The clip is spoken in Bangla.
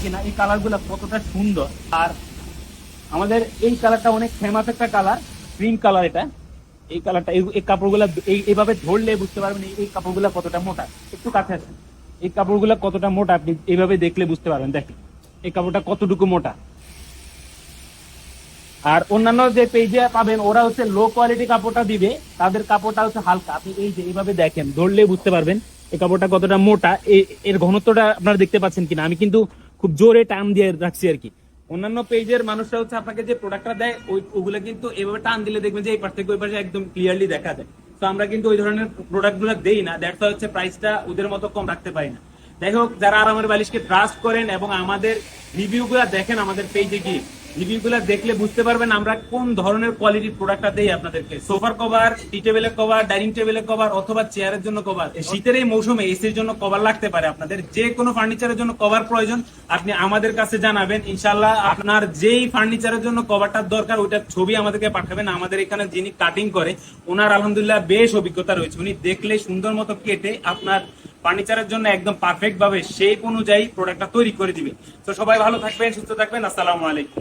কিনা, এই কালার গুলা কতটা সুন্দর। আর আমাদের এই কালারটা অনেক ফেমাস একটা কালার, ক্রিম কালার। এটা এই কালারটা, এই কাপড়গুলা এইভাবে ধরলে বুঝতে পারবেন এই কাপড়গুলা কতটা মোটা। একটু কাছে আসেন, এই কাপড়গুলা কতটা মোটা আপনি এইভাবে দেখলে বুঝতে পারবেন। দেখেন এই কাপড়টা কতটুকু মোটা। আর অন্যান্য যে পেজে পাবেন ওরা হচ্ছে লো কোয়ালিটি কাপড়টা দিবে, তাদের কাপড়টা হচ্ছে হালকা। আপনি এই যে এইভাবে দেখেন, ধরলে বুঝতে পারবেন এই কাপড়টা কতটা মোটা। এর ঘনত্বটা আপনারা দেখতে পাচ্ছেন কিনা, আমি কিন্তু খুব জোরে টান দিয়ে রাখছি আর কি। অন্যান্য পেজের মানুষরা হচ্ছে আপনাকে যে প্রোডাক্টটা দেয় ওগুলো কিন্তু এভাবে টান দিলে দেখবেন যে এই পাশ থেকে ওই পাশে একদম ক্লিয়ারলি দেখা যায়। তো আমরা কিন্তু ওই ধরনের প্রোডাক্ট গুলো দেই না, দ্যাটস হচ্ছে প্রাইসটা ওদের মতো কম রাখতে পারি না। যাই হোক, যারা আরামের বালিশকে ট্রাস্ট করেন এবং আমাদের রিভিউ গুলা দেখেন আমাদের পেজে গিয়ে, রিভিউ গুলা দেখলে বুঝতে পারবেন আমরা কোন ধরনের কোয়ালিটির প্রোডাক্টটা দেই আপনাদেরকে। সোফার কভার, টি টেবিলের কভার, ডাইনিং টেবিলের কভার অথবা চেয়ারের জন্য কভার। শীতের এই মৌসুমে এসির জন্য কভার লাগতে পারে, আপনাদের যে কোনো ফার্নিচারের জন্য কভার প্রয়োজন আপনি আমাদের কাছে জানাবেন। ইনশাল্লাহ আপনার যেই ফার্নিচারের জন্য কভারটার দরকার ওইটার ছবি আমাদেরকে পাঠাবেন। আমাদের এখানে যিনি কাটিং করে ওনার আলহামদুলিল্লাহ বেশ অভিজ্ঞতা রয়েছে, উনি দেখলে সুন্দর মতো কেটে আপনার ফার্নিচারের জন্য একদম পারফেক্ট ভাবে শেপ অনুযায়ী প্রোডাক্টটা তৈরি করে দিবে। তো সবাই ভালো থাকবেন, সুস্থ থাকবেন। আসসালামু আলাইকুম।